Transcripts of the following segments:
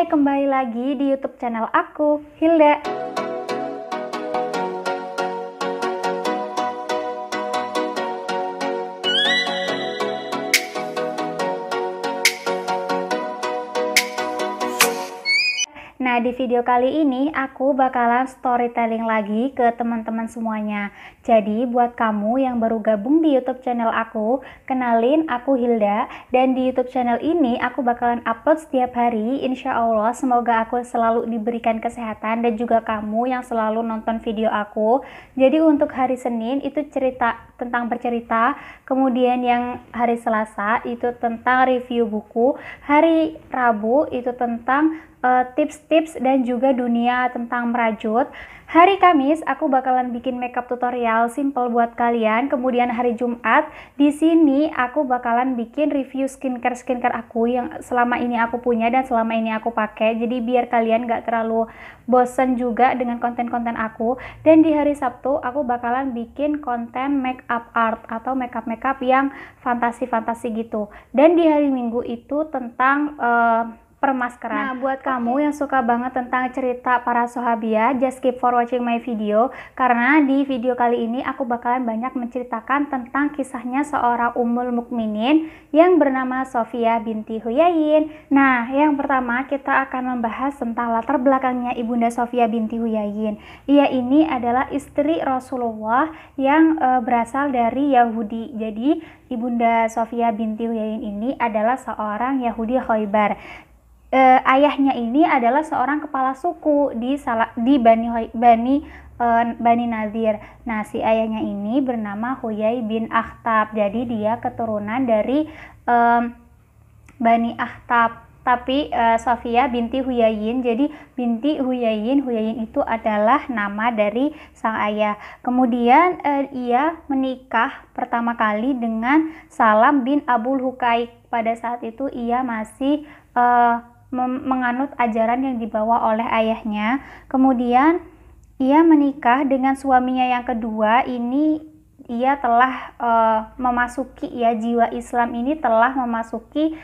Hai, kembali lagi di YouTube channel aku, Hilda. Nah, di video kali ini aku bakalan storytelling lagi ke teman-teman semuanya. Jadi, buat kamu yang baru gabung di YouTube channel aku, kenalin aku Hilda, dan di YouTube channel ini aku bakalan upload setiap hari. Insya Allah, semoga aku selalu diberikan kesehatan dan juga kamu yang selalu nonton video aku. Jadi, untuk hari Senin itu tentang bercerita, kemudian yang hari Selasa itu tentang review buku, hari Rabu itu tentang tips-tips dan juga dunia tentang merajut. Hari Kamis aku bakalan bikin makeup tutorial simple buat kalian. Kemudian hari Jumat di sini aku bakalan bikin review skincare aku yang selama ini aku punya dan selama ini aku pakai. Jadi biar kalian gak terlalu bosen juga dengan konten-konten aku. Dan di hari Sabtu aku bakalan bikin konten makeup art atau makeup yang fantasi-fantasi gitu. Dan di hari Minggu itu tentang permaskeran. Nah, buat kamu yang suka banget tentang cerita para sahabiah, just keep for watching my video, karena di video kali ini aku bakalan banyak menceritakan tentang kisahnya seorang Ummul Mukminin yang bernama Sofiyah binti Huyayin. Nah, yang pertama kita akan membahas tentang latar belakangnya Ibunda Sofiyah binti Huyayin. Ia ini adalah istri Rasulullah yang berasal dari Yahudi. Jadi, Ibunda Sofiyah binti Huyayin ini adalah seorang Yahudi Khaybar. Ayahnya ini adalah seorang kepala suku di Bani Nadir. Nah, si ayahnya ini bernama Huyai bin Akhtab. Jadi dia keturunan dari Bani Akhtab. Tapi Sofiyah binti Huyayin, jadi binti Huyayin itu adalah nama dari sang ayah. Kemudian ia menikah pertama kali dengan Salam bin Abul Huqaiq. Pada saat itu ia masih menganut ajaran yang dibawa oleh ayahnya. Kemudian ia menikah dengan suaminya yang kedua. Ini ia telah memasuki jiwa Islam ini telah memasuki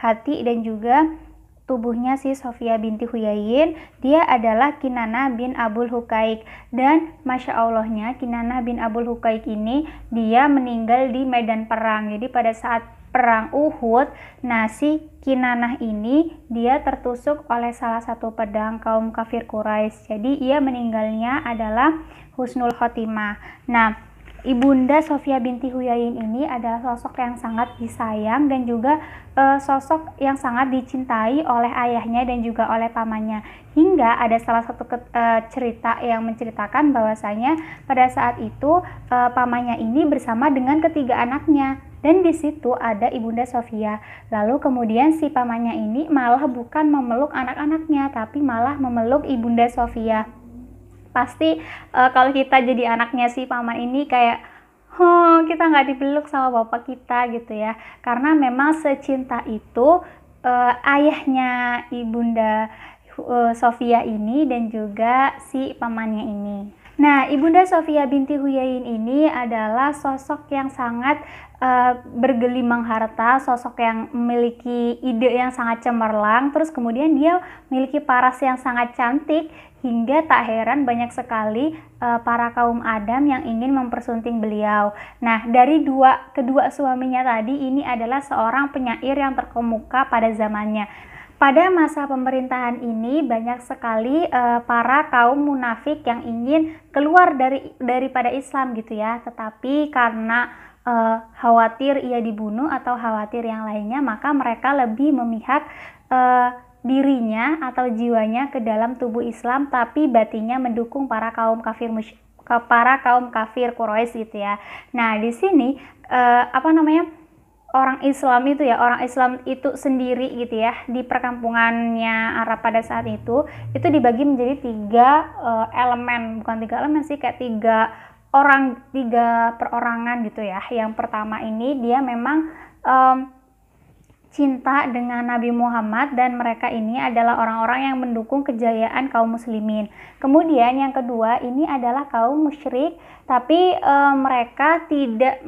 hati dan juga tubuhnya si Sofiyah binti Huyayin. Dia adalah Kinanah bin Abul Huqaiq, dan Masya Allahnya Kinanah bin Abul Huqaiq ini dia meninggal di medan perang. Jadi pada saat perang Uhud, nah si Kinanah ini dia tertusuk oleh salah satu pedang kaum kafir Quraisy. Jadi ia meninggalnya adalah husnul khotimah. Nah, Ibunda Sofiyah binti Huyayin ini adalah sosok yang sangat disayang dan juga sosok yang sangat dicintai oleh ayahnya dan juga oleh pamannya. Hingga ada salah satu cerita yang menceritakan bahwasanya pada saat itu pamannya ini bersama dengan ketiga anaknya. Dan di situ ada Ibunda Sofiyah. Lalu kemudian si pamannya ini malah bukan memeluk anak-anaknya, tapi malah memeluk Ibunda Sofiyah. Pasti kalau kita jadi anaknya si paman ini kayak, kita nggak dipeluk sama bapak kita gitu ya. Karena memang secinta itu ayahnya Ibunda Sofiyah ini dan juga si pamannya ini. Nah, Ibunda Sofiyah binti Huyayin ini adalah sosok yang sangat bergelimang harta, sosok yang memiliki ide yang sangat cemerlang, terus kemudian dia memiliki paras yang sangat cantik, hingga tak heran banyak sekali para kaum Adam yang ingin mempersunting beliau. Nah, dari kedua suaminya tadi ini adalah seorang penyair yang terkemuka pada zamannya. Pada masa pemerintahan ini banyak sekali para kaum munafik yang ingin keluar daripada Islam gitu ya, tetapi karena khawatir ia dibunuh atau khawatir yang lainnya, maka mereka lebih memihak dirinya atau jiwanya ke dalam tubuh Islam, tapi batinnya mendukung para kaum kafir Quraisy gitu ya. Nah, di sini orang Islam itu sendiri gitu ya, di perkampungannya Arab pada saat itu dibagi menjadi tiga elemen, bukan tiga elemen sih, kayak tiga perorangan gitu ya. Yang pertama ini dia memang cinta dengan Nabi Muhammad dan mereka ini adalah orang-orang yang mendukung kejayaan kaum muslimin. Kemudian yang kedua ini adalah kaum musyrik, tapi mereka tidak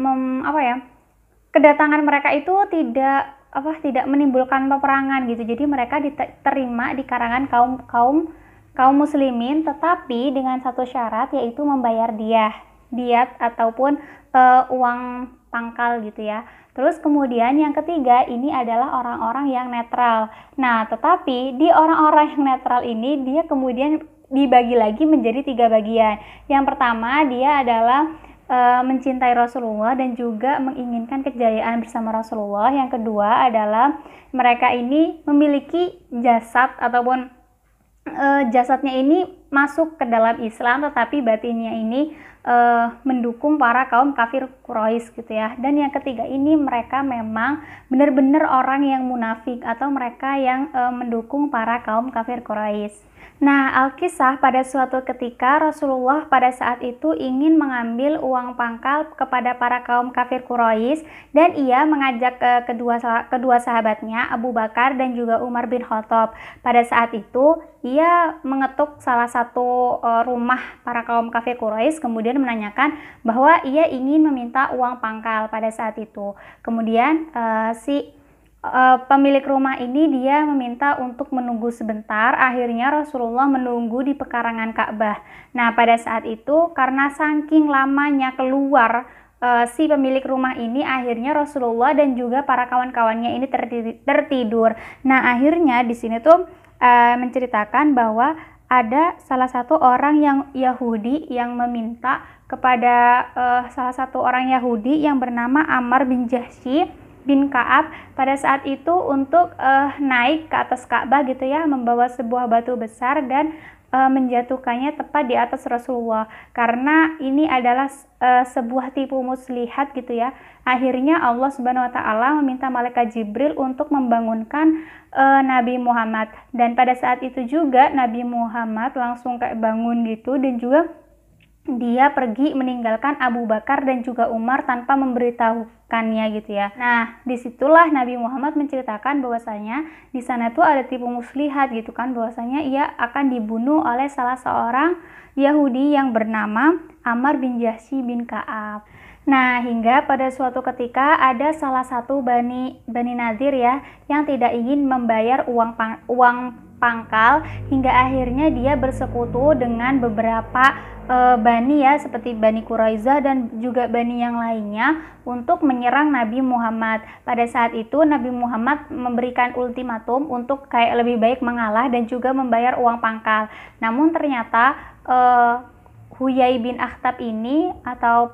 kedatangan mereka itu tidak tidak menimbulkan peperangan gitu. Jadi mereka diterima di karangan kaum muslimin, tetapi dengan satu syarat, yaitu membayar diat ataupun uang pangkal gitu ya. Terus kemudian yang ketiga ini adalah orang-orang yang netral. Nah, tetapi di orang-orang yang netral ini dia kemudian dibagi lagi menjadi 3 bagian. Yang pertama, dia adalah mencintai Rasulullah dan juga menginginkan kejayaan bersama Rasulullah. Yang kedua adalah mereka ini memiliki jasad ataupun jasadnya ini masuk ke dalam Islam, tetapi batinnya ini mendukung para kaum kafir Quraisy gitu ya. Dan yang ketiga ini mereka memang benar-benar orang yang munafik atau mereka yang mendukung para kaum kafir Quraisy. Nah, Alkisah pada suatu ketika Rasulullah pada saat itu ingin mengambil uang pangkal kepada para kaum kafir Quraisy, dan ia mengajak kedua sahabatnya Abu Bakar dan juga Umar bin Khattab. Pada saat itu ia mengetuk salah satu rumah para kaum kafir Quraisy, kemudian menanyakan bahwa ia ingin meminta uang pangkal pada saat itu. Kemudian pemilik rumah ini dia meminta untuk menunggu sebentar. Akhirnya Rasulullah menunggu di pekarangan Ka'bah. Nah, pada saat itu karena saking lamanya keluar si pemilik rumah ini, akhirnya Rasulullah dan juga para kawan-kawannya ini tertidur. Nah, akhirnya di sini tuh menceritakan bahwa ada salah satu orang yang Yahudi yang meminta kepada salah satu orang Yahudi yang bernama Ammar bin Jahsy bin Ka'ab pada saat itu untuk naik ke atas Ka'bah gitu ya, membawa sebuah batu besar dan menjatuhkannya tepat di atas Rasulullah, karena ini adalah sebuah tipu muslihat gitu ya. Akhirnya Allah Subhanahu wa taala meminta malaikat Jibril untuk membangunkan Nabi Muhammad, dan pada saat itu juga Nabi Muhammad langsung kayak bangun gitu, dan juga dia pergi meninggalkan Abu Bakar dan juga Umar tanpa memberitahukannya gitu ya. Nah, disitulah Nabi Muhammad menceritakan bahwasanya di sana tuh ada tipu muslihat gitu kan, bahwasanya ia akan dibunuh oleh salah seorang Yahudi yang bernama Ammar bin Jahsy bin Ka'ab. Nah, hingga pada suatu ketika ada salah satu Bani Nadir ya yang tidak ingin membayar uang pangkal, hingga akhirnya dia bersekutu dengan beberapa Bani ya, seperti Bani Quraisyah dan juga Bani yang lainnya untuk menyerang Nabi Muhammad. Pada saat itu Nabi Muhammad memberikan ultimatum untuk kayak lebih baik mengalah dan juga membayar uang pangkal. Namun ternyata Huyai bin Akhtab ini atau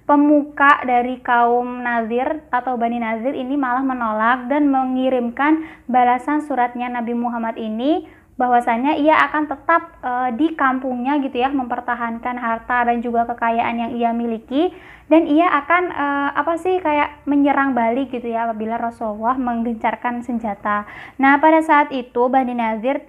pemuka dari kaum Nazir atau Bani Nazir ini malah menolak dan mengirimkan balasan suratnya Nabi Muhammad ini bahwasanya ia akan tetap di kampungnya gitu ya, mempertahankan harta dan juga kekayaan yang ia miliki, dan ia akan kayak menyerang balik gitu ya apabila Rasulullah menggencarkan senjata. Nah, pada saat itu Bani Nazir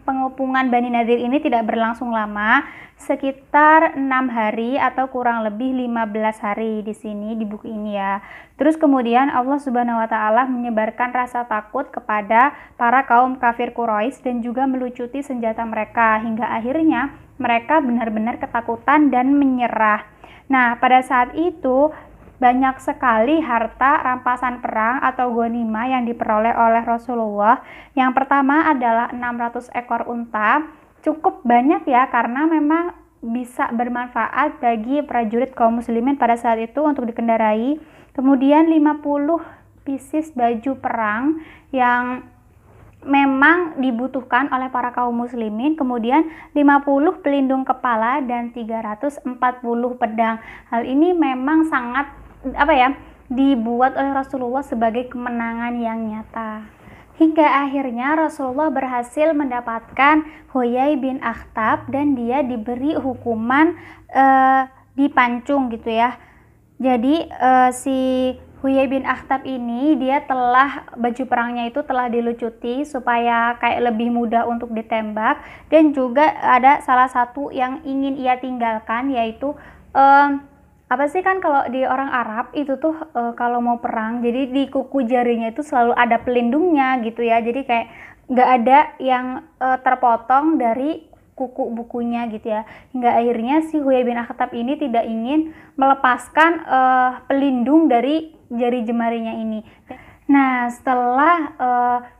pengepungan Bani Nadir ini tidak berlangsung lama, sekitar 6 hari atau kurang lebih 15 hari di sini di buku ini ya. Terus kemudian Allah Subhanahu wa taala menyebarkan rasa takut kepada para kaum kafir Quraisy dan juga melucuti senjata mereka, hingga akhirnya mereka benar-benar ketakutan dan menyerah. Nah, pada saat itu banyak sekali harta rampasan perang atau ghanimah yang diperoleh oleh Rasulullah. Yang pertama adalah 600 ekor unta. Cukup banyak ya, karena memang bisa bermanfaat bagi prajurit kaum muslimin pada saat itu untuk dikendarai. Kemudian 50 pieces baju perang yang memang dibutuhkan oleh para kaum muslimin, kemudian 50 pelindung kepala dan 340 pedang. Hal ini memang sangat dibuat oleh Rasulullah sebagai kemenangan yang nyata. Hingga akhirnya Rasulullah berhasil mendapatkan Huyai bin Akhtab dan dia diberi hukuman dipancung gitu ya. Jadi si Huyai bin Akhtab ini dia baju perangnya itu telah dilucuti supaya kayak lebih mudah untuk ditembak, dan juga ada salah satu yang ingin ia tinggalkan, yaitu kan kalau di orang Arab itu tuh kalau mau perang, jadi di kuku jarinya itu selalu ada pelindungnya gitu ya, jadi kayak nggak ada yang terpotong dari kuku bukunya gitu ya. Hingga akhirnya si Huyai bin Akhtab ini tidak ingin melepaskan pelindung dari jari jemarinya ini. Nah, setelah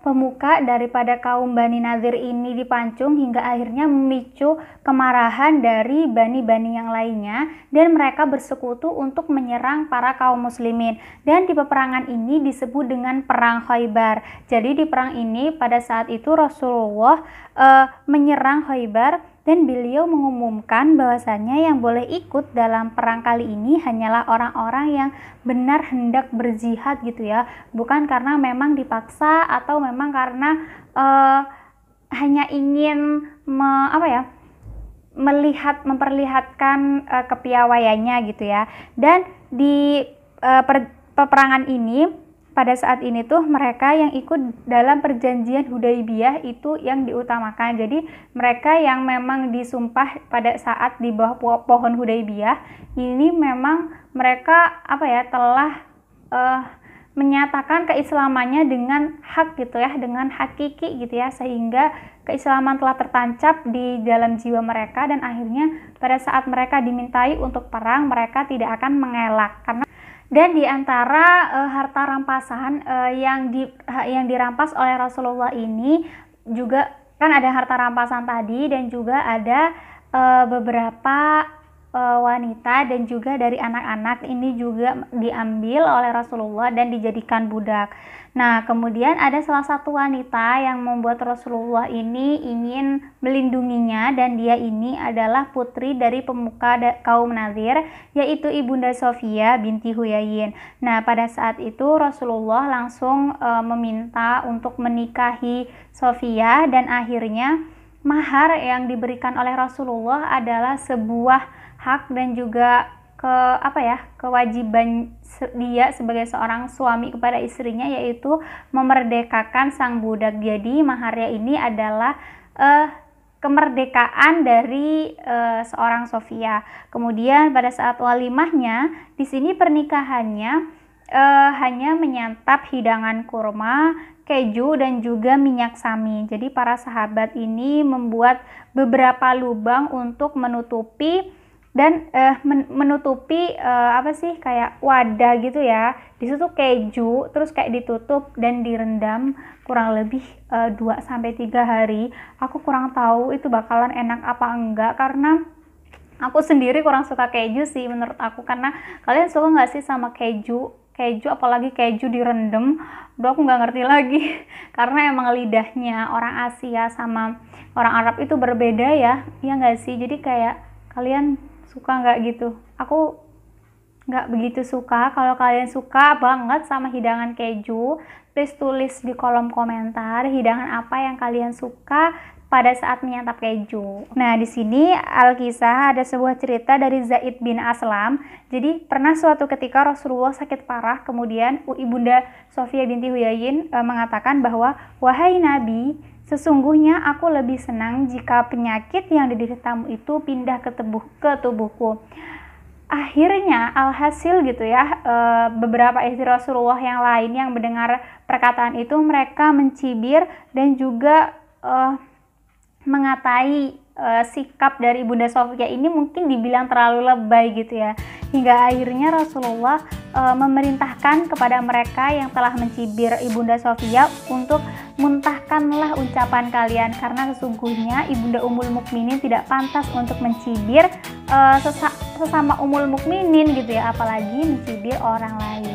pemuka daripada kaum Bani Nadir ini dipancung hingga akhirnya memicu kemarahan dari bani-bani yang lainnya, dan mereka bersekutu untuk menyerang para kaum muslimin. Dan di peperangan ini disebut dengan Perang Khaybar. Jadi di perang ini pada saat itu Rasulullah menyerang Khaybar, dan beliau mengumumkan bahwasannya yang boleh ikut dalam perang kali ini hanyalah orang-orang yang benar hendak berjihad gitu ya, bukan karena memang dipaksa atau memang karena hanya ingin memperlihatkan kepiawaiannya gitu ya. Dan di peperangan ini pada saat ini tuh mereka yang ikut dalam perjanjian Hudaibiyah itu yang diutamakan. Jadi mereka yang memang disumpah pada saat di bawah pohon Hudaibiyah ini memang mereka telah menyatakan keislamannya dengan hak gitu ya, dengan hakiki gitu ya, sehingga keislaman telah tertancap di dalam jiwa mereka, dan akhirnya pada saat mereka dimintai untuk perang mereka tidak akan mengelak. Dan di antara harta rampasan yang dirampas oleh Rasulullah ini juga kan ada harta rampasan tadi, dan juga ada beberapa wanita dan juga dari anak-anak ini juga diambil oleh Rasulullah dan dijadikan budak. Nah, kemudian ada salah satu wanita yang membuat Rasulullah ini ingin melindunginya, dan dia ini adalah putri dari pemuka kaum Nadir, yaitu Ibunda Sofia binti Huyaiyin. Nah, pada saat itu Rasulullah langsung meminta untuk menikahi Sofia, dan akhirnya mahar yang diberikan oleh Rasulullah adalah sebuah hak dan juga kewajiban dia sebagai seorang suami kepada istrinya, yaitu memerdekakan sang budak. Jadi maharnya ini adalah kemerdekaan dari seorang Sofia. Kemudian pada saat walimahnya, di sini pernikahannya hanya menyantap hidangan kurma, keju, dan juga minyak sami. Jadi para sahabat ini membuat beberapa lubang untuk menutupi kayak wadah gitu ya. Di situ keju, terus kayak ditutup dan direndam kurang lebih 2-3 hari. Aku kurang tahu itu bakalan enak apa enggak, karena aku sendiri kurang suka keju sih menurut aku. Karena kalian suka nggak sih sama keju apalagi keju direndam? Udah aku nggak ngerti lagi karena emang lidahnya orang Asia sama orang Arab itu berbeda ya nggak sih? Jadi kayak kalian suka nggak gitu? Aku nggak begitu suka. Kalau kalian suka banget sama hidangan keju, please tulis di kolom komentar hidangan apa yang kalian suka pada saat menyantap keju. Nah, di sini Alkisah ada sebuah cerita dari Zaid bin Aslam. Jadi pernah suatu ketika Rasulullah sakit parah, kemudian Ibunda Sofia binti Huyaiyin mengatakan bahwa, "Wahai Nabi, sesungguhnya aku lebih senang jika penyakit yang dideritamu itu pindah ke tubuhku." Akhirnya alhasil gitu ya, beberapa istri Rasulullah yang lain yang mendengar perkataan itu, mereka mencibir dan juga mengatai sikap dari Bunda Sofia ini mungkin dibilang terlalu lebay gitu ya. Hingga akhirnya Rasulullah memerintahkan kepada mereka yang telah mencibir Ibunda Sofia untuk muntahkanlah ucapan kalian, karena sesungguhnya Ibunda Ummul Mukminin tidak pantas untuk mencibir sesama Ummul Mukminin gitu ya, apalagi mencibir orang lain.